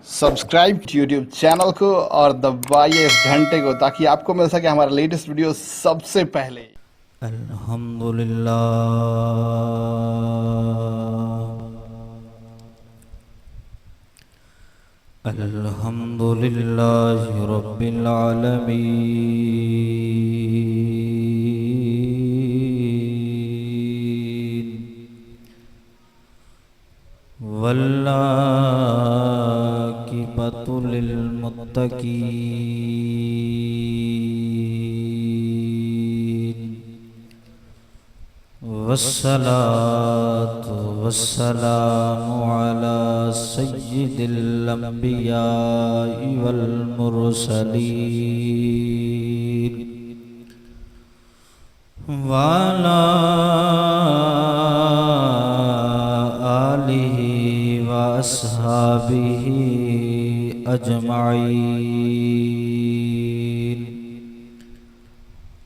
Subscribe YouTube channel को और दबाइए इस घंटे को ताकि आपको मिल सके हमारा लेटेस्ट वीडियो सबसे पहले। अल्हम्दुलिल्लाहि रब्बिल आलमीन वल्लाकिबतु लिल मुत्तकीन वस्सलातु वस्सलामु अला सय्यिदिल अंबियाइ वल मुरसलीन वाला आलिहि व अस्हाबिहि अजमाइन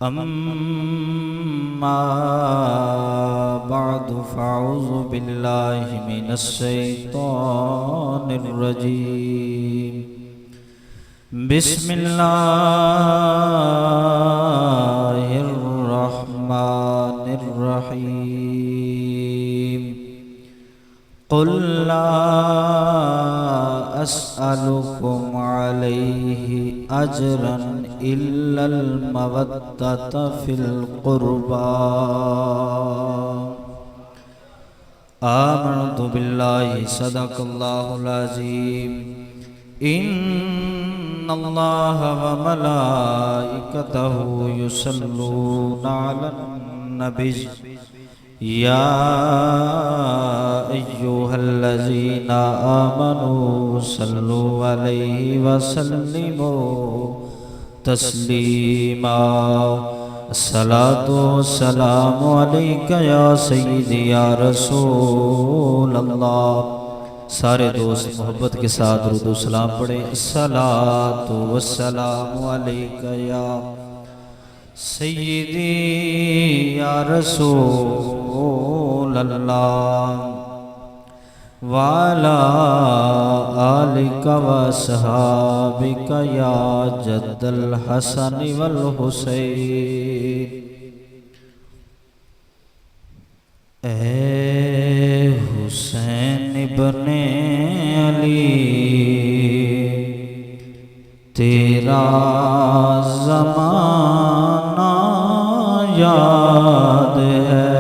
अम्मा बअदु फ़अऊज़ु बिल्लाहि मिनश शैतानिर रजीम बिस्मिल्लाहिर रहमानिर रहीम क़ुल ला अस्अलुकुम अलैहि अजरन इल्लल मवद्दत फिल क़ुर्बा आमनतु बिल्लाहि सदक़ल्लाहुल अज़ीम इन्नल्लाह व मलाइकतहु युसल्लूना अलन नबी या अय्युहल्लज़ीना आमनू सल्लु अलैहि व सल्लिमू तस्लीमा अस्सलातु वस्सलामु अलैका या सय्यदी या रसूल अल्लाह। सारे दोस्त मोहब्बत के साथ दुरूद व सलाम पढ़े। अस्सलातु वस्सलामु अलैका या सय्यदी या रसूल अल्लाह वाला आलिका व सहाबिका या जद्दल हसन वल हुसैन। ए हुसैन इब्ने अली तेरा ज़माना याद है।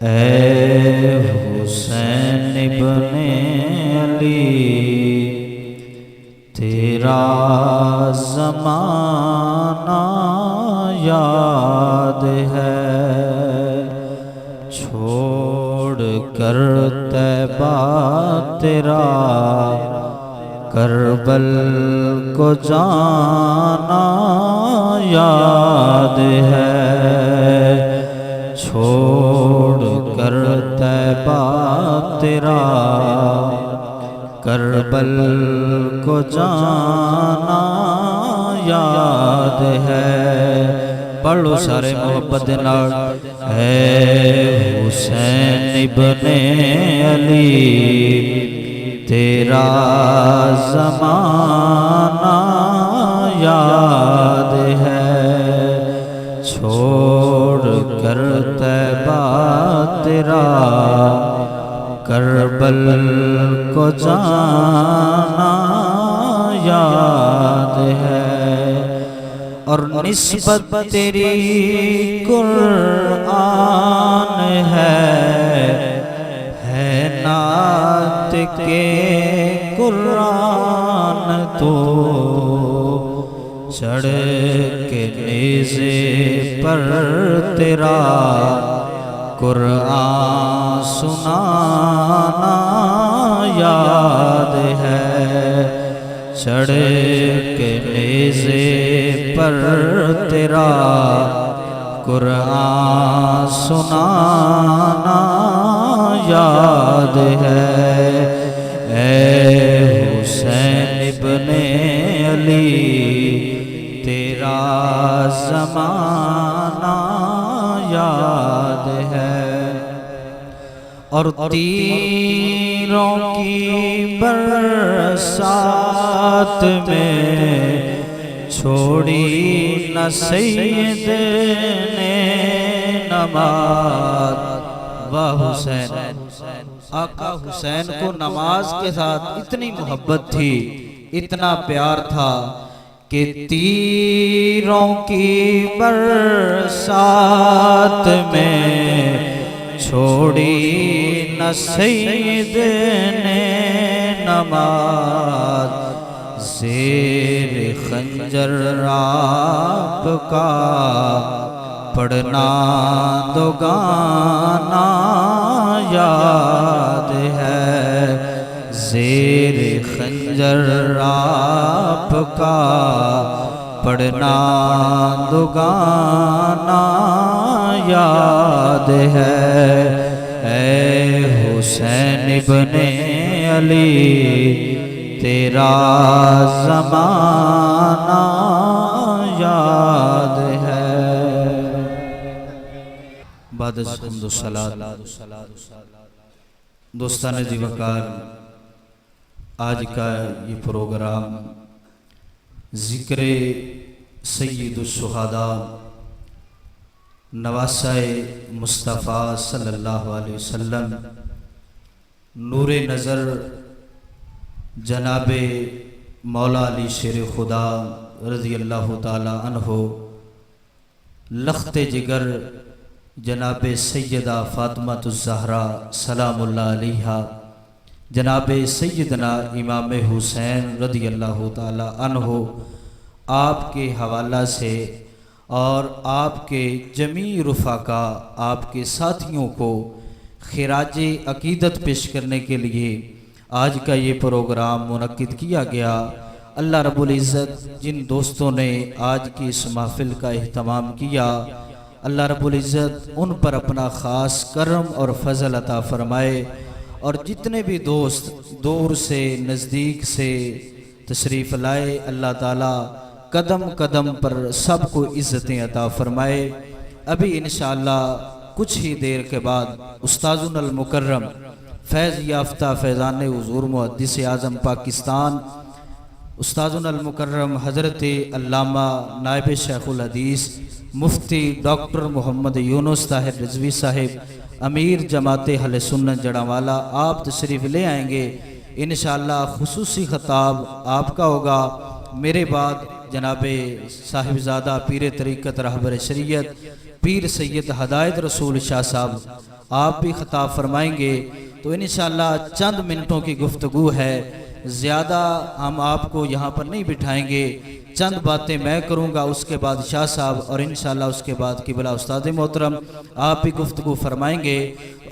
ए हुसैन इब्ने अली तेरा ज़माना याद है। छोड़ कर तैबा तेरा करबल को जाना याद है। छोड़ कर तैबा तेरा करबल को जाना याद है। पढ़ो सारे मोहब्बत नाल। है हुसैन इब्ने अली तेरा ज़माना याद है। छोड़ कर तैबा तेरा करबल को जाना याद है। और निस्बत तेरी कुरान है नात के कुरान तो चढ़ के नेज़े पर तेरा कुरान सुनाना याद है। चढ़ के नेज़े पर तेरा कुरान सुनाना याद है। ए हुसैन इब्ने अली तेरा ज़माना याद है। और तीर तीरों की बरसात में छोड़ी न सैयद ने नमाज। वाह हुसैन, आका हुसैन को नमाज के साथ इतनी मोहब्बत थी, इतना प्यार था कि तीरों की बरसात में छोड़ी न सैयद ने नमाज। ज़ेर खंजर आपका पढ़ना दो गाना याद है। ज़ेर खंजर आपका पढ़ना दो गाना याद है। ऐ हुसैन इब्ने अली तेरा ज़माना याद है। दोस्तान जी वकार, आज का ये प्रोग्राम ज़िक्र सय्यिदुश्शुहदा नवासाए मुस्तफ़ा सल्लल्लाहु अलैहि वसल्लम नूरे नज़र जनाबे मौला अली शेर खुदा रज़ी अल्लाह ताला अन्हो, लख्ते जिगर जनाबे सैयदा फ़ातिमातुज़्ज़हरा सलामुल्लाह अलैहा, जनाबे सैयदना इमाम हुसैन रज़ी अल्लाह ताला अन्हो आपके हवाला से और आपके जमी रुफ़ाका, आपके साथियों को खिराज अकीदत पेश करने के लिए आज का ये प्रोग्राम मुनक्किद किया गया। अल्लाह रब्बुल इज़्ज़त जिन दोस्तों ने आज की इस महफ़िल का एहतमाम किया, अल्लाह रब्बुल इज़्ज़त उन पर अपना ख़ास करम और फज़ल अता फ़रमाए। और जितने भी दोस्त दूर से नज़दीक से तशरीफ़ लाए, अल्लाह ताला कदम कदम पर सबको इज़्ज़तें अता फ़रमाए। अभी इंशाअल्लाह कुछ ही देर के बाद उस्ताज़ुल मुकर्रम फैज़ याफ्ता फैज़ान हुज़ूर मुहद्दिस आज़म पाकिस्तान उस्ताज़ुल मुकर्रम हज़रत अल्लामा नायब शेखुल हदीस मुफ्ती डॉक्टर मोहम्मद यूनुस ताहिर रिज़वी साहिब अमीर जमात अहले सुन्नत जड़ावाला आप तशरीफ़ ले आएंगे। इंशाअल्लाह खुसूसी ख़िताब आपका होगा। मेरे बाद जनाबे साहिबज़ादा पीर तरीक़त रहबर शरीयत पीर सैयद हदायत रसूल शाह साहब आप भी ख़िताब फरमाएंगे। तो इंशाअल्लाह चंद मिनटों की गुफ्तगू है, ज़्यादा हम आपको यहाँ पर नहीं बिठाएंगे। चंद बातें मैं करूँगा, उसके बाद शाह साहब और इंशाअल्लाह उसके बाद किबला उस्ताद मोहतरम आप भी गुफ्तगू फरमाएंगे।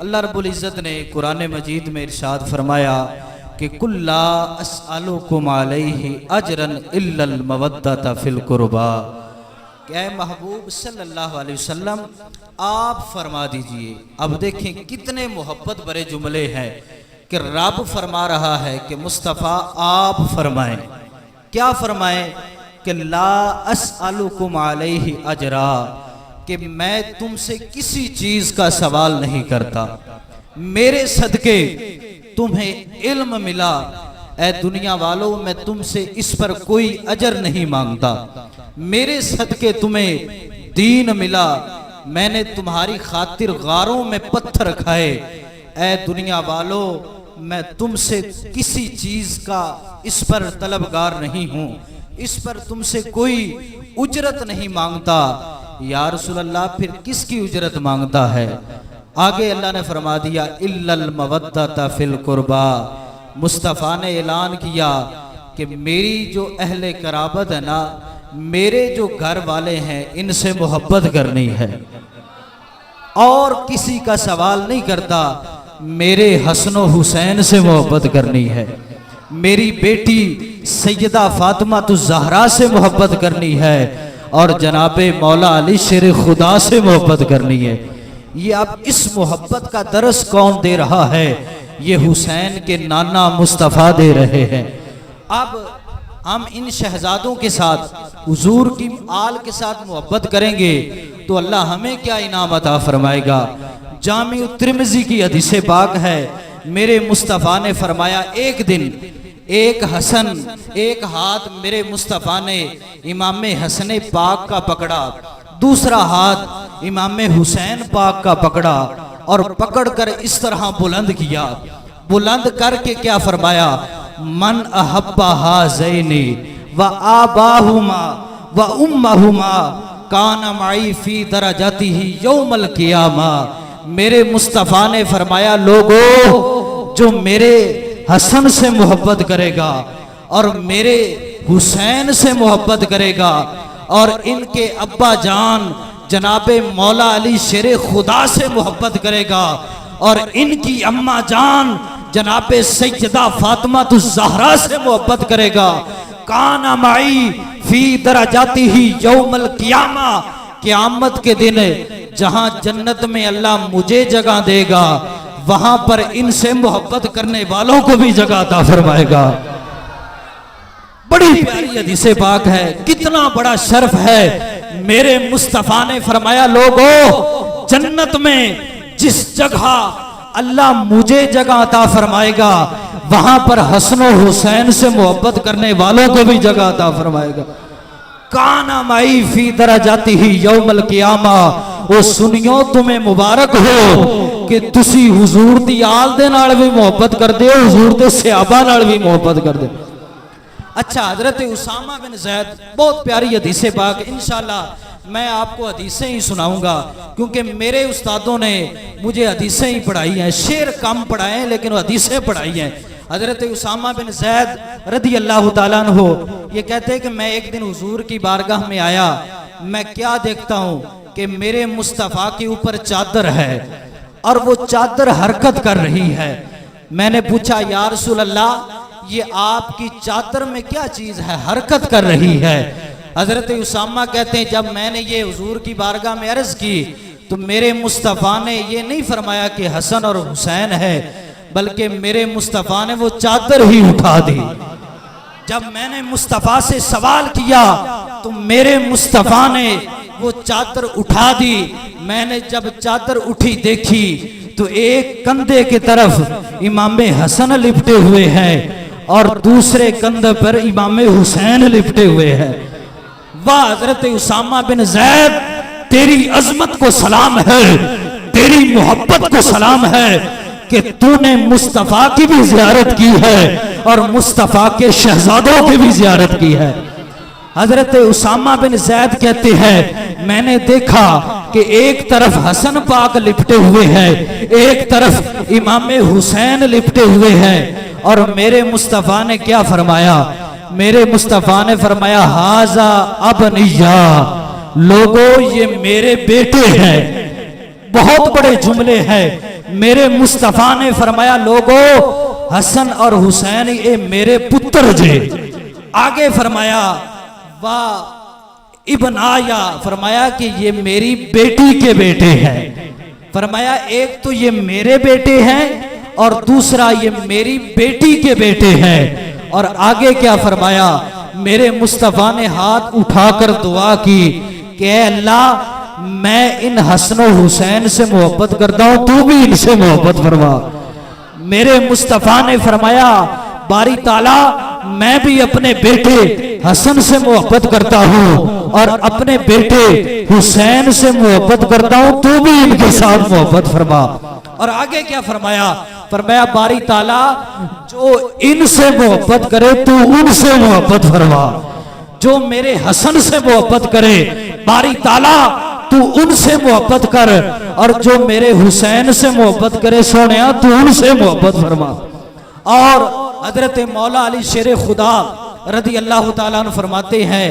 अल्लाह रब्बुल इज़्ज़त ने कुरान मजीद में इरशाद फरमाया कि कुल्ला अस्अलुकुम अलैहि अजरन इल्लल मवद्दता फिल कुर्बा। क्या महबूब सल्लल्लाहु अलैहि वसल्लम आप फरमा दीजिए। अब देखें कितने मोहब्बत भरे जुमले हैं कि रब फरमा रहा है कि मुस्तफ़ा आप फरमाएं। क्या फरमाएं कि ला अस्अलुकुम अलैहि अजरा, कि मैं तुमसे किसी चीज का सवाल नहीं करता, मेरे सदके तुम्हें इल्म मिला। ऐ दुनिया वालों, मैं तुमसे इस पर कोई अजर नहीं मांगता। मेरे सदके तुम्हें दीन मिला, मैंने तुम्हारी खातिर गारों में पत्थर खाए। ऐ दुनिया वालों, मैं तुमसे किसी चीज का इस पर तलबगार नहीं हूं, इस पर तुमसे कोई उजरत नहीं मांगता। या रसूल अल्लाह, फिर किसकी उजरत मांगता है? आगे अल्लाह ने फरमा दिया इल्लल मवद्दता फिल कुर्बा। मुस्तफ़ा ने ऐलान किया कि मेरी जो अहले कराबत है ना, मेरे जो घर वाले हैं, इनसे मोहब्बत करनी है और किसी का सवाल नहीं करता। मेरे हसनो हुसैन से मोहब्बत करनी है, मेरी बेटी सैयदा फ़ातिमातुज़्ज़हरा से मोहब्बत करनी है और जनाबे मौला अली शेर खुदा से मोहब्बत करनी है। ये अब इस मोहब्बत का दरस कौन दे रहा है? ये हुसैन के नाना मुस्तफ़ा दे रहे हैं। अब हम इन शहजादों के साथ, हुजूर की आल के साथ मोहब्बत करेंगे तो अल्लाह हमें क्या इनाम अता फरमाएगा। जामी तिर्मिज़ी की हदीस पाक है, मेरे मुस्तफ़ा ने फरमाया एक दिन एक हसन, एक हाथ मेरे मुस्तफ़ा ने इमाम हसन पाक का पकड़ा, दूसरा हाथ इमाम हुसैन पाक का पकड़ा और पकड़कर इस तरह बुलंद किया। बुलंद करके क्या फरमाया, मन अहब्बा हाज़ैनी व आबाहुमा व उम्महुमा कान माई फी दरजातिही यौमल क़ियामा। मेरे मुस्तफ़ा ने फरमाया, लोगो जो मेरे हसन से मोहब्बत करेगा और मेरे हुसैन से मोहब्बत करेगा और इनके अब्बा जान जनाबे मौला अली शेर खुदा से मोहब्बत करेगा और इनकी अम्मा जान जनाबे सैयदा फातिमा ज़हरा से मोहब्बत करेगा, काना माई फी दरजातिही यौमल क़ियामा। क़यामत के दिन जहां जन्नत में अल्लाह मुझे जगह देगा, वहां पर इनसे मोहब्बत करने वालों को भी जगह अता फरमाएगा। बड़ी प्यारी हदीस पाक है, कितना बड़ा शर्फ है। मेरे मुस्तफ़ा ने फरमाया, लोगों जन्नत में जिस जगह अल्लाह मुझे जगह अता फरमाएगा, वहां पर हसन और हुसैन से मोहब्बत करने वालों को भी जगह अता फरमाएगा। काना माई फी दरजातिही यौमल क़ियामा। ओ सुनियो तुम्हें मुबारक हो कि तुसी हुजूर दी आल दे नाल भी मोहब्बत करदे हो, हुजूर दे सहाबा नाल भी मोहब्बत करदे। अच्छा, हजरत उसामा बिन ज़ैद, बहुत प्यारी हदीस पाक, इंशाल्लाह मैं आपको हदीसें ही सुनाऊंगा क्योंकि मेरे उस्तादों ने मुझे हदीसें ही पढ़ाई हैं, शेर कम पढ़ाए हैं लेकिन हदीसें पढ़ाई हैं। हजरत उसामा बिन ज़ैद रदी अल्लाह ताला अन्हु ये कहते हैं कि मैं एक दिन हुजूर की बारगाह में आया, मैं क्या देखता हूँ कि मेरे मुस्तफ़ा के ऊपर चादर है और वो चादर हरकत कर रही है। मैंने पूछा, या रसूल अल्लाह, ये आपकी चादर में क्या चीज़ है, हरकत कर रही है? हजरत उसामा कहते हैं, जब मैंने ये हुजूर की बारगाह में अर्ज की तो मेरे मुस्तफ़ा ने ये नहीं फरमाया कि हसन और हुसैन है, बल्कि मेरे मुस्तफ़ा ने वो चादर ही उठा दी। जब मैंने मुस्तफ़ा से सवाल किया तो मेरे मुस्तफ़ा ने वो चादर उठा दी। मैंने जब चादर उठी देखी तो एक कंधे की तरफ इमाम हसन लिपटे हुए हैं और दूसरे कंधे पर इमाम हुसैन लिपटे हुए हैं। वाह हजरत उसामा बिन ज़ैद, तेरी अजमत को सलाम है, तेरी मोहब्बत को सलाम है कि तूने मुस्तफ़ा की भी ज़ियारत की है और मुस्तफ़ा के शहजादों की भी ज़ियारत की है। हजरत उसामा बिन ज़ैद कहते हैं, मैंने देखा कि एक तरफ हसन पाक लिपटे हुए हैं, एक तरफ इमाम हुसैन लिपटे हुए हैं और मेरे मुस्तफ़ा ने क्या फरमाया, मेरे मुस्तफ़ा ने फरमाया, हाजा अबनिया, लोगों ये मेरे बेटे हैं। बहुत बड़े जुमले हैं। मेरे मुस्तफ़ा ने फरमाया, लोगों हसन और हुसैन ये मेरे पुत्र जे। आगे फरमाया, वाह इब्न आया, फरमाया कि ये मेरी बेटी के बेटे हैं। फरमाया एक तो ये मेरे बेटे हैं और दूसरा ये मेरी बेटी के बेटे हैं। और आगे क्या फरमाया, मेरे मुस्तफ़ा ने हाथ उठाकर दुआ की कि अल्लाह मैं इन हसन और हुसैन से मोहब्बत करता हूं, तू भी इनसे मोहब्बत फरमा। मेरे मुस्तफ़ा ने फरमाया, बारी ताला मैं भी अपने बेटे हसन से मोहब्बत करता हूं और अपने बेटे हुसैन से मोहब्बत करता हूं, तू भी इनके साथ मोहब्बत फरमा। और आगे क्या फरमाया, फरमाया बारी ताला जो इनसे मोहब्बत करे तू उनसे मोहब्बत फरमा। जो मेरे हसन से मोहब्बत करे बारी ताला तू उनसे मोहब्बत कर और जो मेरे हुसैन से मोहब्बत करे सोनिया तू उनसे मोहब्बत फरमा। और हजरत मौला अली शेर खुदा रदी अल्लाह ताला अन्हु फरमाते हैं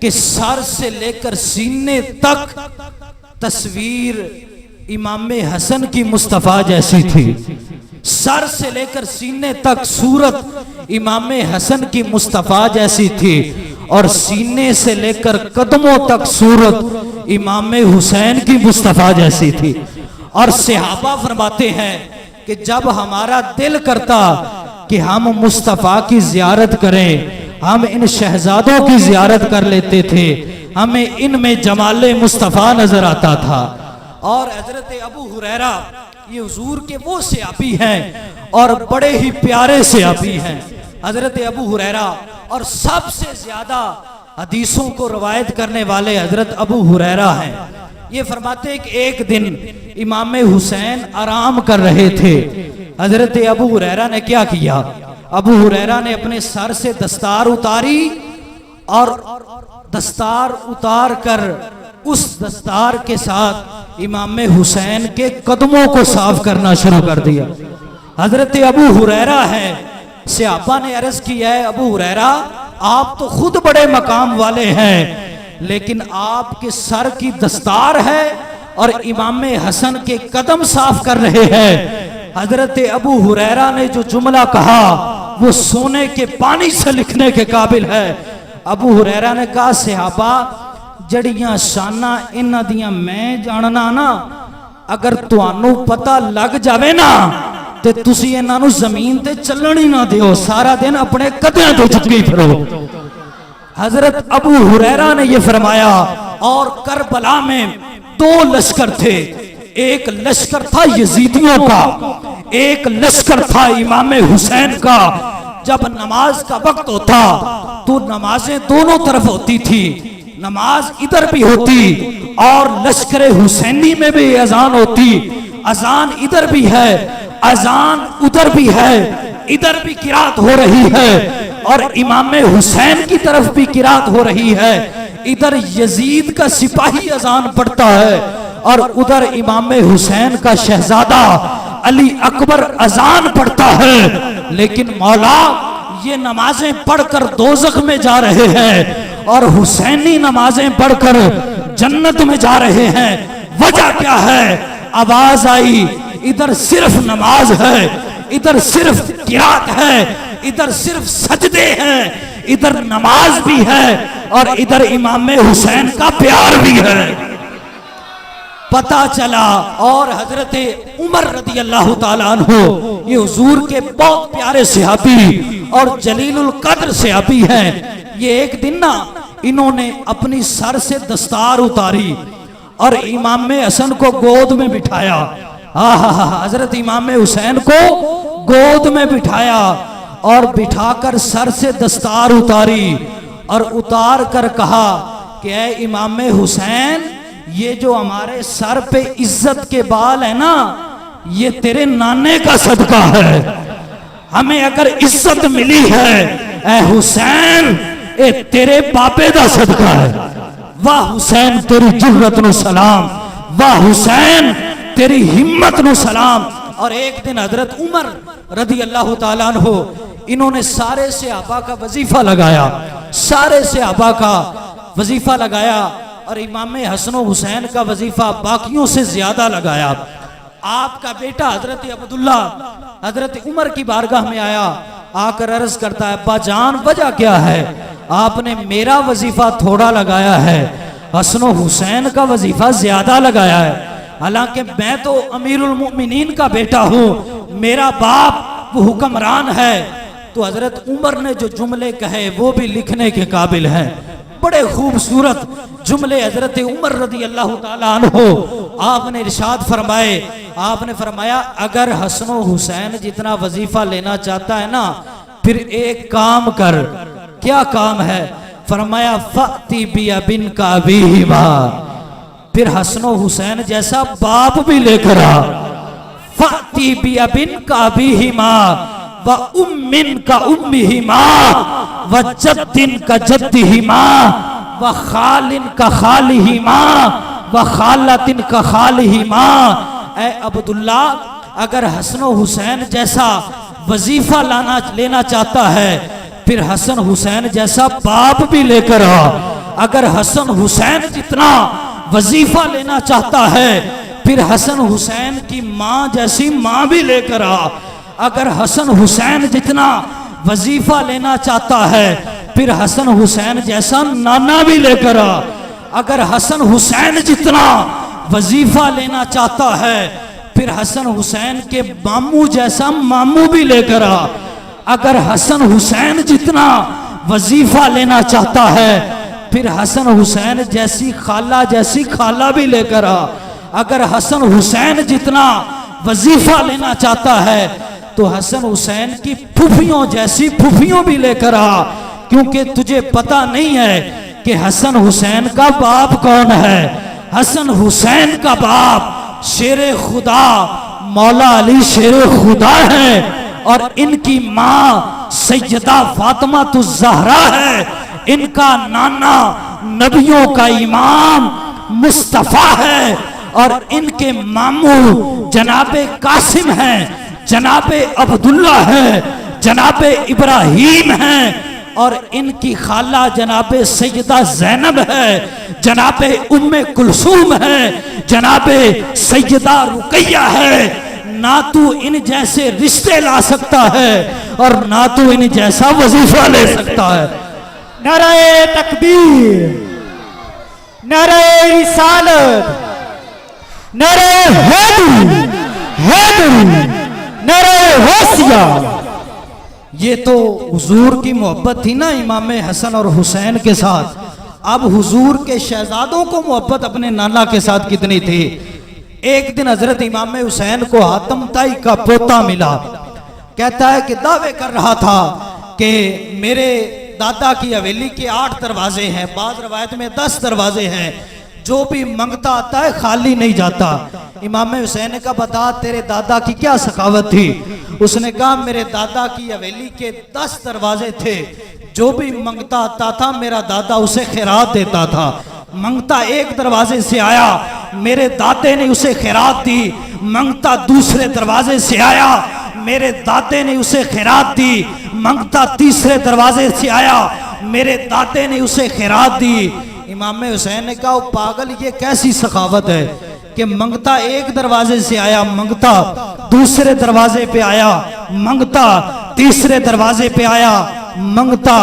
कि सर से लेकर सीने तक तस्वीर इमाम हसन की मुस्तफ़ा जैसी थी। सर से लेकर सीने तक सूरत इमाम हसन की मुस्तफ़ा जैसी थी और सीने से लेकर कदमों तक सूरत इमाम हुसैन की मुस्तफ़ा जैसी थी। और सहाबा फरमाते हैं कि जब हमारा दिल करता कि हम मुस्तफ़ा की ज़ियारत करें, हम इन शहजादों की ज़ियारत कर लेते थे, हमें इनमें जमाले मुस्तफ़ा नजर आता था। और हजरत अबू हुरैरा ये हुजूर के वो सहाबी हैं और बड़े ही प्यारे सहाबी हैं, हजरत अबू हुरैरा। और सबसे ज्यादा हदीसों को रवायत करने वाले हजरत अबू हुरैरा हैं। ये फरमाते हैं कि एक दिन इमाम हुसैन आराम कर रहे थे। हजरत अबू हुरैरा ने क्या किया, अबू हुरैरा ने अपने सर से दस्तार उतारी और दस्तार उतार कर उस दस्तार के साथ इमाम हुसैन के कदमों को साफ करना शुरू कर दिया। हजरत अबू हुरैरा है, सहाबा ने अर्ज किया है, अबू हुरैरा आप तो खुद बड़े मकाम वाले हैं, लेकिन आपके सर की दस्तार है और इमाम हसन के कदम साफ कर रहे हैं। हजरत अबू हुरैरा ने जो जुमला कहा वो सोने के पानी से लिखने के काबिल है। अबू हुरैरा ने कहा, सहाबा जड़ियां शाना इन्हां दियां मैं जानना ना, अगर तुहानू पता लग जावे ना ते तुसी इन्हां नू जमीन ते चलण ही ना दियो, सारा दिन अपने कदम तो चुकी फिरो। हजरत अबू हुरैरा ने यह फरमाया। और करबला में दो लश्कर थे, एक लश्कर था यजीदियों का, एक लश्कर था इमाम हुसैन का। जब नमाज का वक्त होता तो नमाजें दोनों तरफ होती थी, नमाज इधर भी होती और लश्कर हुसैनी में भी अजान होती। अजान इधर भी है, अजान उधर भी है, इधर भी किरात हो रही है और इमाम हुसैन की तरफ भी किरात हो रही है। इधर यजीद का सिपाही अजान पढ़ता है और उधर इमाम हुसैन का शहजादा अली अकबर अजान पढ़ता है। लेकिन मौला ये नमाजें पढ़कर दोजख में जा रहे हैं और हुसैनी नमाजें पढ़कर जन्नत में जा रहे हैं, वजह क्या है? आवाज आई, इधर सिर्फ नमाज है, इधर सिर्फ किरात है, इधर सिर्फ सजदे हैं, इधर नमाज भी है और इधर इमाम हुसैन का प्यार भी है। पता चला और हजरत उमर रदी अल्लाह ताला अन्हु, ये हुजूर के बहुत प्यारे सहाबी और जलीलुल कद्र सहाबी हैं। ये एक दिन ना इन्होंने अपनी सर से दस्तार उतारी और इमाम हसन को गोद में बिठाया। हजरत इमाम हुसैन को गोद में बिठाया और बिठाकर सर से दस्तार उतारी और उतार कर कहा कि ऐ इमाम हुसैन, ये जो हमारे सर पे इज्जत के बाल है ना, ये तेरे नाने का सदका है। हमें अगर इज्जत मिली है ऐ हुसैन, ए तेरे बापे दा सदका है। वाह हुसैन तेरी जुर्रत नु सलाम, वाह हुसैन तेरी हिम्मत नु सलाम। और एक दिन हजरत उमर रदी अल्लाह ताला अन्हु, इन्होंने सारे सहाबा का वजीफा लगाया, सारे सहाबा का वजीफा लगाया और इमाम हसन हुसैन का वजीफा बाकियों से ज्यादा लगाया। आपका बेटा हजरत अब्दुल्ला हजरत उमर की बारगाह में आया, आकर अर्ज करता है, अब्बा जान वजह क्या है? आपने मेरा वजीफा थोड़ा लगाया है, हसन हुसैन का वजीफा ज्यादा लगाया है। हालांकि मैं तो अमीरुल मोमिनीन का बेटा हूँ, मेरा बाप वो हुक्मरान है। तो हजरत उमर ने जो जुमले कहे वो भी लिखने के काबिल हैं। बड़े खूबसूरत जुमले हजरत उमर रदी अल्लाह ताला अन्हु आपने इरशाद फरमाए। आपने फरमाया, अगर हसन हुसैन जितना वजीफा लेना चाहता है ना, फिर एक काम कर। क्या काम है? फरमाया, फती बिया बिन का भी, फिर हसन हुसैन जैसा बाप भी लेकर आ। फती बिया बिन का भी व उम्मिन का उम्मी माँ व जद्दिन का जद्दी माँ व खालिन का खाली माँ व खालतिन का खाली माँ। ऐ अब्दुल्ला, अगर हसन हुसैन जैसा वजीफा लेना चाहता है, फिर हसन हुसैन जैसा बाप भी लेकर आ। अगर हसन हुसैन जितना वजीफा लेना चाहता है, फिर हसन हुसैन की माँ जैसी माँ भी लेकर आ। अगर हसन हुसैन जितना वजीफा लेना चाहता है, फिर हसन हुसैन जैसा नाना भी लेकर आ। अगर हसन हुसैन जितना वजीफा लेना चाहता है, फिर हसन हुसैन के मामू जैसा मामू भी लेकर आ। अगर हसन हुसैन जितना वजीफा लेना चाहता है, फिर हसन हुसैन जैसी खाला भी लेकर आ। अगर हसन हुसैन जितना वजीफा लेना चाहता है तो हसन हुसैन की फूफियों जैसी फूफियों भी लेकर आ, क्योंकि तुझे पता नहीं है कि हसन हुसैन का बाप कौन है। हसन हुसैन का बाप शेरे खुदा मौला अली शेरे खुदा है और इनकी माँ सैयदा फातिमा तो ज़हरा है। इनका नाना नबियों का इमाम मुस्तफ़ा है और इनके मामू जनाबे कासिम हैं, जनाबे अब्दुल्ला है, जनाबे इब्राहीम हैं और इनकी खाला जनाबे सैयदा ज़ैनब है, जनाबे उम्मे कुलसूम है, जनाबे सैयदा रुकैया है। ना तू इन जैसे रिश्ते ला सकता है और ना तू इन जैसा वजीफा ले सकता है। नारे तकबीर, नारे रिसालत, नारे हैदरी, हैदरी, नारे होशिया। ये तो हुजूर की मोहब्बत थी ना इमाम हसन और हुसैन के साथ। अब हुजूर के शहजादों को मोहब्बत अपने नाना के साथ कितनी थी। एक दिन हजरत इमाम हुसैन को हातम ताई का पोता मिला। कहता है कि दावे कर रहा था कि मेरे दादा की हवेली के 8 दरवाजे हैं, बाद रवायत में 10 दरवाजे हैं, जो भी मंगता आता है खाली नहीं जाता। इमाम हुसैन ने कहा बता तेरे दादा की क्या सखावत थी। उसने कहा मेरे दादा की हवेली के 10 दरवाजे थे, जो भी मंगता आता था मेरा दादा उसे खैरात देता था। मंगता एक दरवाजे से आया, मेरे दादे ने उसे खैरात दी। मंगता दूसरे दरवाजे से आया, मेरे दादे ने उसे खैरात दी। मंगता तीसरे दरवाजे से आया, मेरे दादे ने उसे खैरात दी। इमाम हुसैन ने कहा पागल ये कैसी सखावत है कि मंगता एक दरवाजे से आया, मंगता दूसरे दरवाजे पे आया, मंगता तीसरे दरवाजे पे आया, मंगता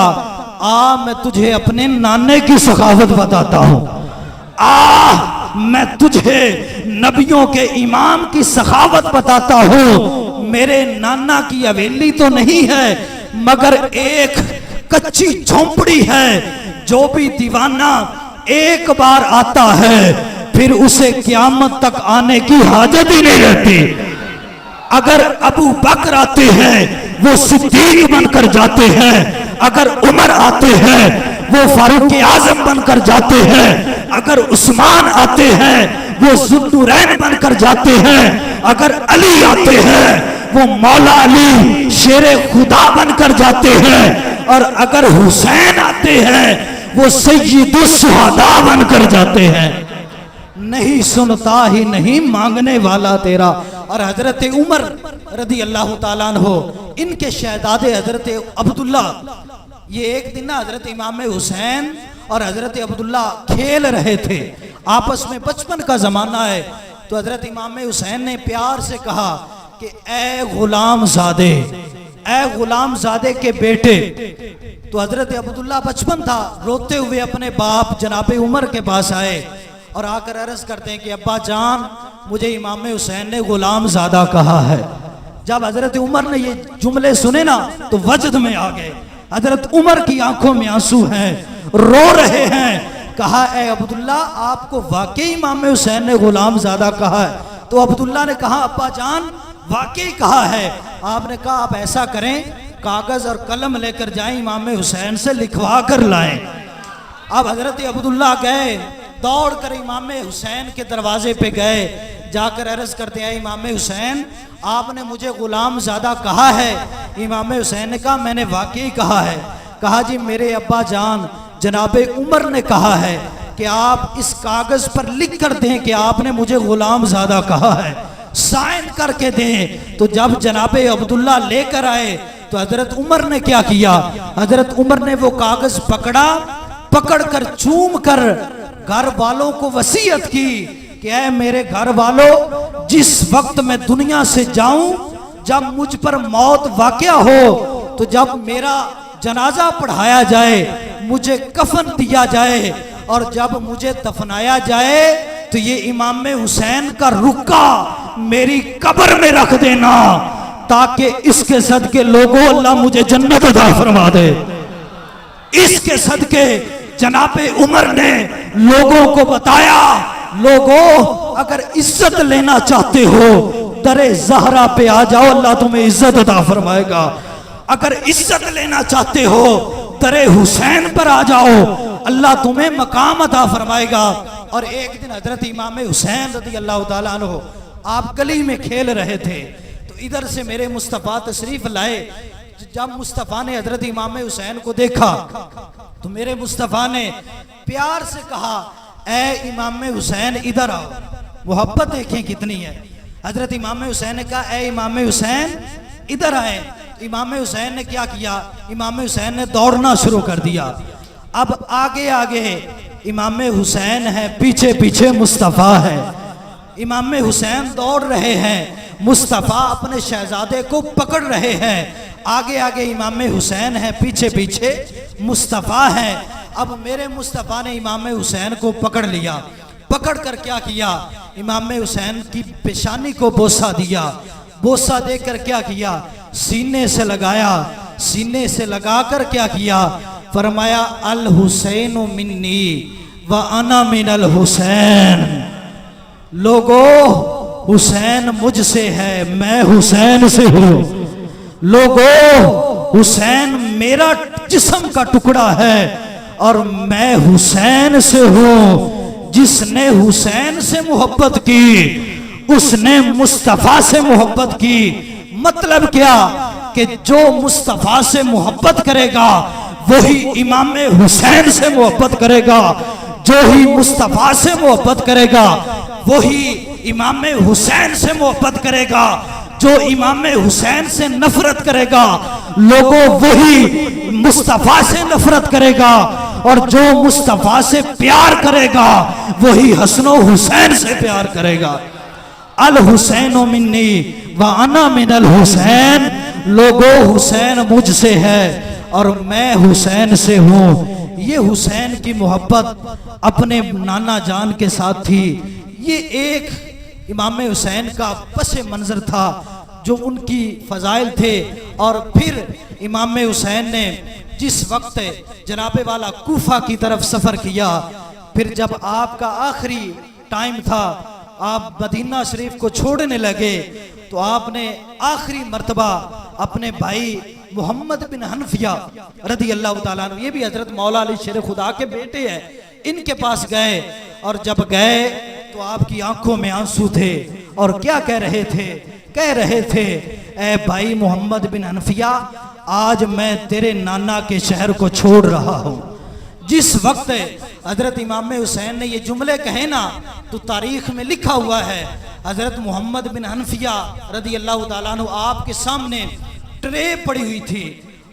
आ मैं तुझे अपने नाने की सखावत बताता हूं। आ मैं तुझे नबियों के इमाम की सखावत बताता हूं। मेरे नाना की हवेली तो नहीं है मगर एक कच्ची झोंपड़ी है, जो भी दीवाना एक बार आता है फिर उसे क़यामत तक आने की हाजत ही नहीं रहती। अगर अबू बकर आते हैं वो सिद्दीक बनकर जाते हैं, अगर उमर आते हैं वो फारूक आजम बनकर जाते हैं, अगर उस्मान आते हैं वो ज़ुन्नुरैन बनकर जाते हैं, अगर अली आते हैं वो मौला अली शेरे खुदा बनकर जाते हैं और अगर हुसैन आते हैं वो सय्यदुश शुहदा बनकर जाते हैं। नहीं सुनता ही नहीं मांगने वाला तेरा। और हजरत उमर रदी अल्लाह ताला अन्हो इनके शहजादे हजरत अब्दुल्ला, ये एक दिन ना हजरत इमाम हुसैन और हजरत अब्दुल्ला खेल रहे थे आपस में, बचपन का जमाना है। तो हजरत इमाम हुसैन ने प्यार से कहा कि ए गुलाम ज़ादे, ए गुलाम ज़ादे के बेटे। तो हजरत अब्दुल्ला बचपन था, रोते हुए अपने बाप जनाबे उमर के पास आए और आकर अर्ज करते हैं कि अब्बा जान मुझे इमाम हुसैन ने गुलाम ज़ादा कहा है। जब हजरत उमर ने ये जुमले सुने ना तो वजद में आ गए। हजरत उमर की आंखों में आंसू हैं, रो रहे हैं। कहा ए अब्दुल्ला आपको वाकई इमाम हुसैन ने गुलाम ज़ादा कहा है? तो अब्दुल्ला ने कहा अब्बा जान वाकई कहा है। आपने कहा आप ऐसा करें कागज और कलम लेकर जाएं, इमाम हुसैन से लिखवा कर लाएं। अब हजरत अब्दुल्ला गए, दौड़ कर इमाम हुसैन के दरवाजे पे गए, जाकर अर्ज करते हैं इमाम हुसैन आपने मुझे गुलाम ज़ादा कहा है? इमाम हुसैन ने कहा मैंने वाकई कहा है। कहा जी मेरे अब्बा जान जनाबे उमर ने कहा है कि आप इस कागज पर लिख कर दें कि आपने मुझे गुलाम ज़ादा कहा है, साइन करके दें। तो जब जनाबे अब्दुल्ला लेकर आए तो हजरत उमर ने क्या किया, हजरत उमर ने वो कागज पकड़ा, पकड़कर चूम कर घर वालों को वसीयत की कि ऐ मेरे घर वालों जिस वक्त मैं दुनिया से जाऊं, जब मुझ पर मौत वाक़या हो, तो जब मेरा जनाजा पढ़ाया जाए, मुझे कफन दिया जाए और जब मुझे दफनाया जाए तो ये इमाम हुसैन का रुक्का मेरी कब्र में रख देना, ताकि इसके सदके लोगों अल्लाह मुझे जन्नत अता फरमा दे। इसके सदके जनाबे उमर ने लोगों को बताया लोगों अगर इज्जत लेना चाहते हो दरे ज़हरा पे आ जाओ, अल्लाह तुम्हें इज्जत अता फरमाएगा। अगर इज्जत लेना चाहते हो दरे हुसैन पर आ जाओ, अल्लाह तुम्हें मकाम अता फरमाएगा। और एक दिन हजरत इमाम हुसैन रज़ी अल्लाह ताला अन्हु आप गली में खेल रहे थे, तो इधर से मेरे मुस्तफ़ा तशरीफ लाए। जब मुस्तफ़ा ने हजरत इमाम हुसैन को देखा तो मेरे मुस्तफ़ा ने प्यार से कहा, ए इमाम हुसैन इधर आओ। मोहब्बत देखें कितनी है। हजरत इमाम हुसैन ने कहा, ए इमाम हुसैन इधर आए। इमाम हुसैन ने क्या किया, इमाम हुसैन ने दौड़ना शुरू कर दिया। अब आगे आगे इमाम हुसैन है, पीछे पीछे मुस्तफ़ा है। इमाम हुसैन दौड़ रहे हैं, मुस्तफ़ा अपने शहजादे को पकड़ रहे हैं। आगे आगे इमाम हुसैन है, पीछे पीछे मुस्तफ़ा है। अब मेरे मुस्तफ़ा ने इमाम हुसैन को पकड़ लिया। पकड़ कर क्या किया, इमाम हुसैन की पेशानी को बोसा दिया। बोसा देकर क्या किया, सीने से लगाया। सीने से लगाकर क्या किया, फरमाया अल हुसैन मिन्नी व अना मिनल हुसैन। लोगो हुसैन मुझसे है, मैं हुसैन से हूँ। लोगो हुसैन मेरा जिस्म का टुकड़ा है और मैं हुसैन से हूँ। जिसने हुसैन से मोहब्बत की उसने मुस्तफ़ा से मोहब्बत की। मतलब क्या कि जो मुस्तफ़ा से मोहब्बत करेगा वही इमाम हुसैन से मोहब्बत करेगा। जो ही मुस्तफ़ा से मोहब्बत करेगा वही इमाम हुसैन से मोहब्बत करेगा। जो इमाम हुसैन से नफरत करेगा लोगों वही मुस्तफ़ा से नफरत करेगा। और जो मुस्तफ़ा से प्यार करेगा वही हसनो हुसैन से प्यार करेगा। अल हुसैन मिन्नी व अना मिनल हुसैन। लोगो हुसैन मुझसे है और मैं हुसैन से हूँ। ये हुसैन की मोहब्बत अपने नाना जान के साथ थी। ये एक इमाम हुसैन का पसे मंजर था जो उनकी फजाइल थे। और फिर इमाम हुसैन ने जिस वक्त जनाबे वाला कूफा की तरफ सफ़र किया, फिर जब आपका आखिरी टाइम था, आप मदीना शरीफ को छोड़ने लगे, तो आपने आखिरी मर्तबा अपने भाई मोहम्मद बिन हनफिया रदी अल्लाह ताला अन्हु, ये भी हजरत मौला अली शेर खुदा के बेटे हैं, इनके पास गए। और जब गए तो आपकी आंखों में आंसू थे। और क्या कह रहे थे, कह रहे थे, ए भाई मोहम्मद बिन हनफिया, आज मैं तेरे नाना के शहर को छोड़ रहा हूँ। जिस वक्त हजरत इमाम हुसैन ने ये जुमले कहे ना, तो तारीख में लिखा हुआ है हजरत मोहम्मद बिन हनफिया रदी अल्लाह ताला अन्हु आपके सामने ट्रे पड़ी हुई थी।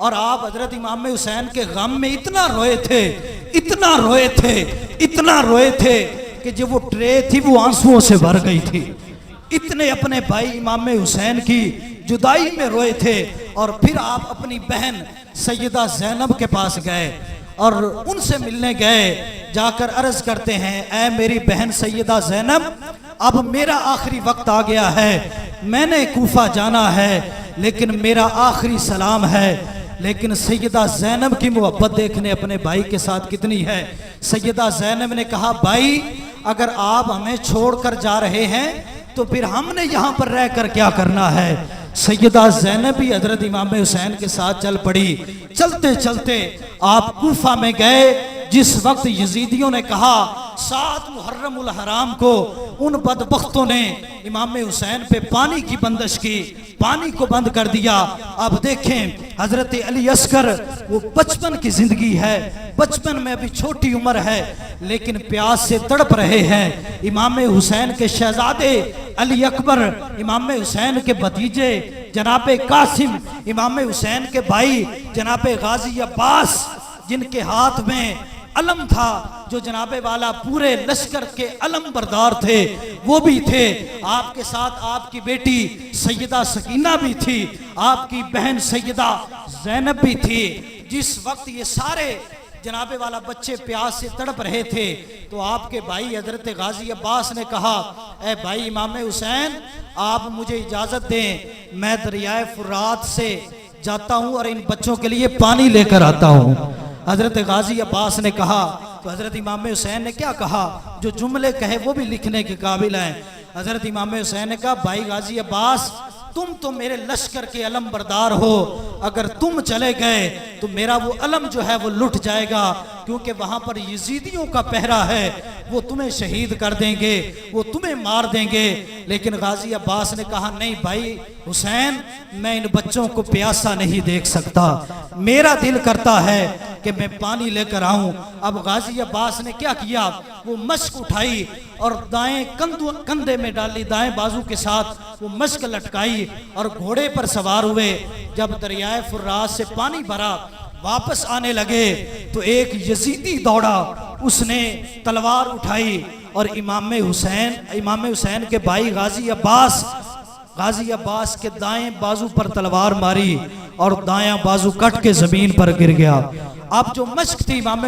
और आप हजरत इमाम हुसैन के गम में इतना रोए थे, इतना रोए थे, इतना रोए थे कि जो वो ट्रे थी वो आंसुओं से भर गई थी। इतने अपने भाई इमाम हुसैन की जुदाई में रोए थे। और फिर आप अपनी बहन सैयदा ज़ैनब के पास गए और उनसे मिलने गए। जाकर अर्ज करते हैं, ऐ मेरी बहन सैयदा ज़ैनब, अब मेरा आखिरी वक्त आ गया है, मैंने कूफा जाना है, लेकिन मेरा आखिरी सलाम है। लेकिन सैयदा ज़ैनब की मोहब्बत देखने अपने भाई के साथ कितनी है। सैयदा ज़ैनब ने कहा, भाई अगर आप हमें छोड़कर जा रहे हैं तो फिर हमने यहाँ पर रहकर क्या करना है। सैयदा ज़ैनब भी हजरत इमाम हुसैन के साथ चल पड़ी। चलते चलते आप कूफा में गए। जिस वक्त यजीदियों ने कहा 7 मुहर्रमुल हराम को उन बदबख्तों ने इमाम हुसैन पे पानी की बंदिश की, पानी को बंद कर दिया। अब देखें हजरत अली अस्कर, वो बचपन की जिंदगी है, बचपन में अभी छोटी उम्र है, लेकिन प्यास से तड़प रहे हैं। इमाम हुसैन के शहजादे अली अकबर, इमाम हुसैन के भतीजे जनाबे कासिम, इमाम हुसैन के भाई जनाबे गाजी अब्बास, जिनके हाथ में अलम था, जो जनाबे वाला पूरे लश्कर के अलम बरदार थे, वो भी थे। आपके साथ आपकी बेटी सैयदा सकीना भी थी, आपकी बहन सैयदा ज़ैनब भी थी। जिस वक्त ये सारे जनाबे वाला बच्चे प्यास से तड़प रहे थे, तो आपके भाई हजरत गाजी अब्बास ने कहा, ए भाई इमाम हुसैन, आप मुझे इजाज़त दें, मैं दरियाए फुरात से जाता हूँ और इन बच्चों के लिए पानी लेकर आता हूँ। हजरत गाजी अब्बास ने कहा, तो हजरत इमाम हुसैन ने क्या कहा, जो जुमले कहे वो भी लिखने के काबिल हैं। हजरत इमाम हुसैन ने कहा भाई गाजी अब्बास तुम तो मेरे लश्कर के अलम बरदार हो, अगर तुम चले गए तो मेरा वो अलम जो है वो लुट जाएगा, क्योंकि वहां पर यजीदियों का पहरा है, वो तुम्हें शहीद कर देंगे, वो तुम्हें मार देंगे। लेकिन गाजी अब्बास ने कहा नहीं भाई हुसैन, मैं इन बच्चों को प्यासा नहीं देख सकता, मेरा दिल करता है कि मैं पानी लेकर आऊं। अब गाजी अब्बास ने क्या किया, वो मश्क उठाई और दाएं कंधे में डाली, दाएं बाजू के साथ वो मश्क लटकाई और घोड़े पर सवार हुए। जब दरियाए फुर्रात से पानी भरा वापस आने लगे तो एक यजीदी दौड़ा, उसने तलवार उठाई और इमाम हुसैन के भाई गाजी अब्बास के दाएं बाजू पर तलवार मारी और दायां बाजू कट के जमीन पर गिर गया। अब जो मश्क थी इमाम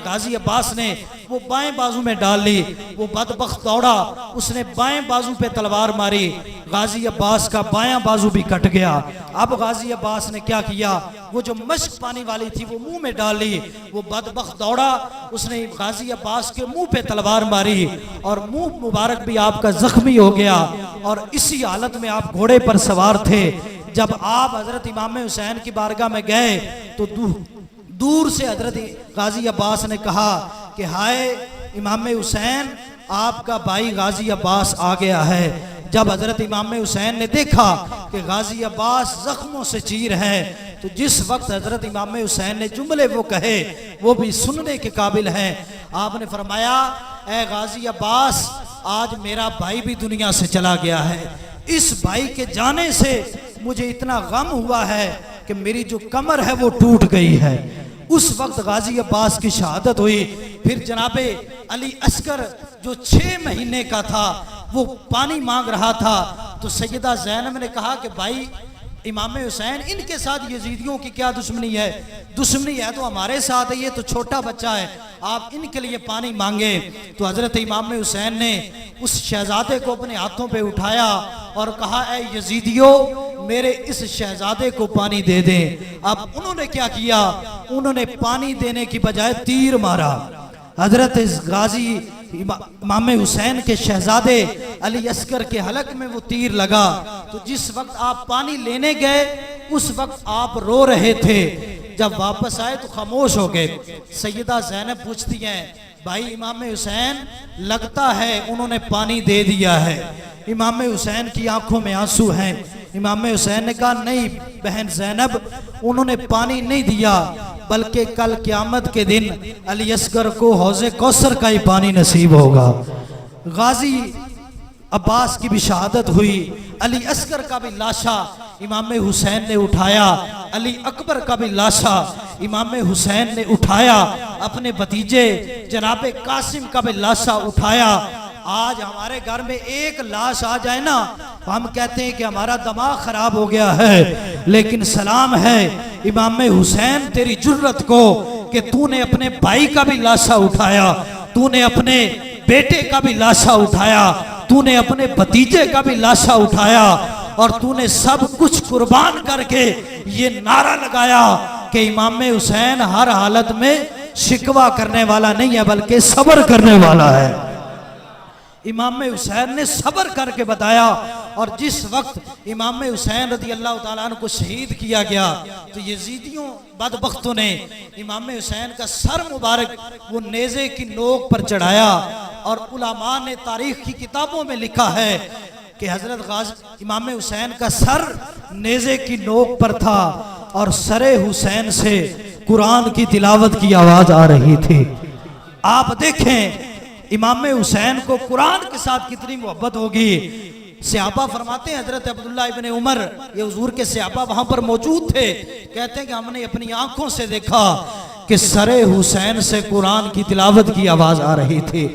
गाजी अब्बास ने वो बाएं बाजू में डाल ली, वो बदबख्त दौड़ा, उसने बाएं बाजू पे तलवार मारी, गाजी अब्बास का बायां बाजू भी कट गया। अब गाजी अब्बास ने क्या किया, वो जो मश्क पानी वाली थी वो मुंह में डाल ली, वो बदबख्त दौड़ा, उसने गाजी अब्बास के मुंह पे तलवार मारी और मुंह मुबारक भी आपका जख्मी हो गया। और इसी हालत में आप घोड़े पर सवार थे। जब आप हजरत इमाम हुसैन की बारगाह में गए तो दूर से हजरत गाजी अब्बास ने कहा कि हाय इमाम हुसैन, आपका भाई गाजी अब्बास आ गया है। जब हजरत इमाम हुसैन ने देखा कि गाजी अब्बास जख्मों से चीर है, तो जिस वक्त हजरत इमाम हुसैन ने जुमले वो कहे वो भी सुनने के काबिल हैं। आपने फरमाया, ए गाजी अब्बास, आज मेरा भाई भी दुनिया से चला गया है, इस भाई के जाने से मुझे इतना गम हुआ है कि मेरी जो कमर है वो टूट गई है। उस वक्त गाजी अब्बास की शहादत हुई। फिर जनाबे अली अस्कर जो 6 महीने का था वो पानी मांग रहा था, तो सैयदा ज़ैनब ने कहा कि भाई इमाम हुसैन, इनके साथ यजीदियों की क्या दुश्मनी है, दुश्मनी है तो हमारे साथ है, ये तो छोटा बच्चा है, आप इनके लिए पानी मांगे। तो हजरत इमाम हुसैन ने उस शहजादे को अपने हाथों पे उठाया और कहा, ए यजीदियों, मेरे इस शहजादे को पानी दे दें। अब उन्होंने क्या किया, उन्होंने पानी देने की बजाय तीर मारा। हजरत गाजी इमाम हुसैन के शहजादे अली अस्कर के हलक में वो तीर लगा। तो जिस वक्त आप पानी लेने गए उस वक्त आप रो रहे थे, जब वापस आए तो खामोश हो गए। सैयदा ज़ैनब पूछती हैं, भाई इमाम हुसैन, लगता है उन्होंने पानी दे दिया है। इमाम हुसैन की आंखों में आंसू हैं। इमाम हुसैन ने कहा, नहीं बहन ज़ैनब, उन्होंने पानी नहीं दिया, बल्कि कल क़यामत के दिन अली अस्गर को हौज़े कौसर का ही पानी नसीब होगा। गाजी अब्बास की भी शहादत हुई। अली अस्गर का भी लाशा इमाम हुसैन ने उठाया, अली अकबर का भी लाशा इमाम हुसैन ने उठाया, अपने भतीजे जनाबे कासिम का भी लाशा उठाया। आज हमारे घर में एक लाश आ जाए ना, हम कहते हैं कि हमारा दिमाग खराब हो गया है। लेकिन सलाम है इमाम हुसैन तेरी जुर्रत को कि तूने अपने भाई का भी लाशा उठाया, तूने अपने बेटे का भी लाशा उठाया, तूने अपने भतीजे का भी लाशा उठाया और तूने सब कुछ कुर्बान करके ये नारा लगाया कि इमाम हुसैन हर हालत में शिकवा करने वाला नहीं है बल्कि सब्र करने वाला है। इमाम हुसैन ने सब्र करके बताया। और जिस वक्त इमाम हुसैन रज़ी अल्लाह ताला अन्हु को शहीद किया गया तो यजीदियों बदबख्तों ने इमाम हुसैन का सर मुबारक वो नेज़े की नोक पर चढ़ाया। और उलमा ने तारीख की किताबों में लिखा है कि हजरत इमाम हुसैन का सर नेज़े की नोक पर था और सरे हुसैन से कुरान की तिलावत की आवाज आ रही थी। आप देखें इमाम हुसैन को कुरान के साथ कितनी मोहब्बत होगी। सहाबा फरमाते हैं, हजरत अब्दुल्लाह इब्ने उमर, ये हुजूर के सहाबा वहां पर मौजूद थे, कहते हैं कि हमने अपनी आंखों से देखा कि सरे हुसैन से कुरान की तिलावत की आवाज आ रही थी।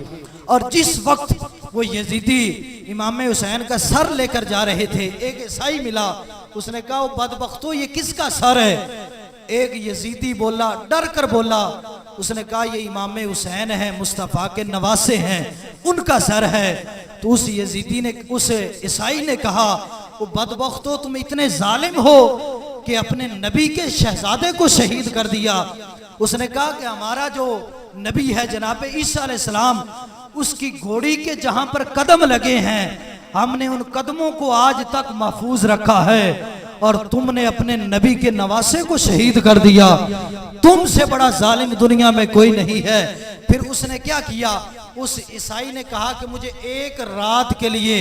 और जिस वक्त वो यजीदी इमाम हुसैन का सर लेकर जा रहे थे, एक ईसाई मिला, उसने कहा, वो बदबख्तो ये किसका सर है? एक यजीदी बोला, डर कर बोला, उसने कहा ये इमाम हुसैन है, मुस्तफ़ा के नवासे हैं, उनका सर है। तो उस यजीदी ने, उस ईसाई ने कहा, वो बदबख्तो तुम इतने जालिम हो कि अपने नबी के शहजादे को शहीद कर दिया। उसने कहा कि हमारा जो नबी है जनाब ईसा अलैहिस्सलाम, उसकी घोड़ी के जहां पर कदम लगे हैं हमने उन कदमों को आज तक महफूज रखा है, और तुमने अपने नबी के नवासे को शहीद कर दिया। तुमसे बड़ा जालिम दुनिया में कोई नहीं है। फिर उसने क्या किया, उस ईसाई ने कहा कि मुझे एक रात के लिए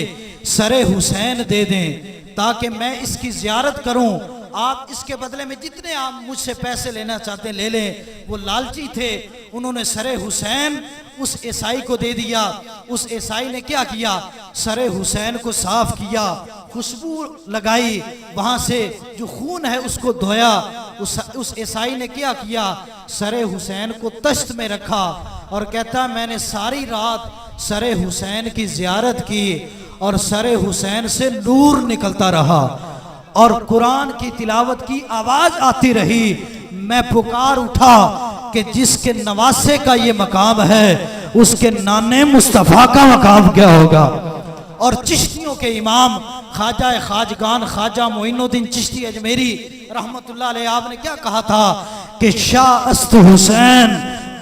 सरे हुसैन दे दें ताकि मैं इसकी जियारत करूं, आप इसके बदले में जितने आप मुझसे पैसे लेना चाहते हैं ले लें। वो लालची थे, उन्होंने सरे हुसैन उस ईसाई को दे दिया। उस ईसाई ने क्या किया, सरे हुसैन को साफ किया, खुशबू लगाई, वहां से जो खून है उसको धोया। उस ईसाई ने क्या किया, सरे हुसैन को तश्त में रखा और कहता मैंने सारी रात सरे हुसैन की जियारत की और सरे हुसैन से नूर निकलता रहा और कुरान की तिलावत की आवाज आती रही। मैं पुकार उठा कि जिसके नवासे का ये मकाम है उसके नाने मुस्तफ़ा का मकाम क्या होगा। और चिश्तियों के इमाम ख्वाजा खाजगान ख्वाजा मोइनुद्दीन चिश्ती अजमेरी रहमतुल्लाह अलैह आपने क्या कहा था कि शाह अस्त हुसैन,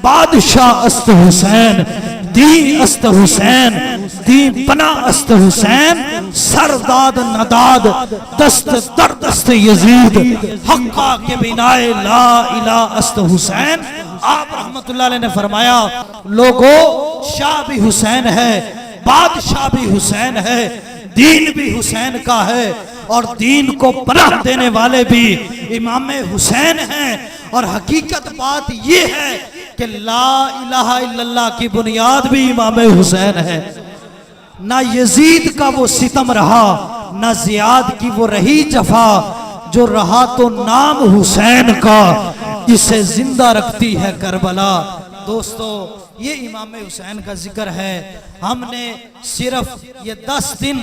बादशाह अस्त हुसैन, दी अस्त हुसैन, दी पना अस्त हुसैन, सरदाद नदाद दस्त दर दस्त यजीद, हक्का के बिनाए ला इला अस्त हुसैन। आप रहमतुल्लाह अलैह ने फरमाया लोगो शाह भी हुसैन है, बादशाह भी हुसैन है, दीन भी हुसैन का है और दीन को पनाह देने वाले भी इमाम हुसैन हैं। और हकीकत बात ये है कि ला इलाहा इल्लल्लाह की बुनियाद भी इमाम हुसैन है। ना यजीद का वो सितम रहा, ना जियाद की वो रही जफा, जो रहा तो नाम हुसैन का जिसे जिंदा रखती है करबला। दोस्तों ये इमाम हुसैन का जिक्र है। हमने सिर्फ ये 10 दिन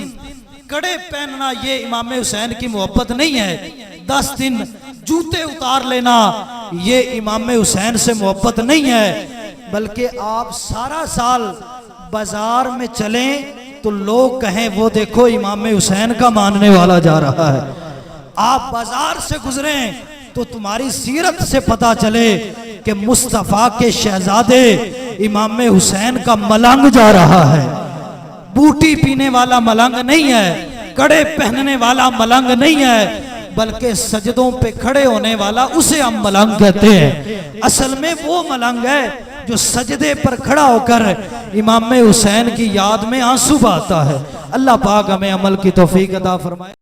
कड़े पहनना ये इमाम हुसैन की मोहब्बत नहीं है। 10 दिन जूते उतार लेना ये इमाम हुसैन से मोहब्बत नहीं है, बल्कि आप सारा साल बाजार में चलें तो लोग कहें वो देखो इमाम हुसैन का मानने वाला जा रहा है। आप बाजार से गुजरें तो तुम्हारी सीरत से पता चले कि मुस्तफ़ा के शहजादे इमाम हुसैन का मलंग जा रहा है। बूटी पीने वाला मलंग नहीं है, कड़े पहनने वाला मलंग नहीं है, बल्कि सजदों पे खड़े होने वाला उसे हम मलंग कहते हैं। असल में वो मलंग है जो सजदे पर खड़ा होकर इमाम हुसैन की याद में आंसू बहाता है। अल्लाह पाक हमें अमल की तौफीक अता फरमाए।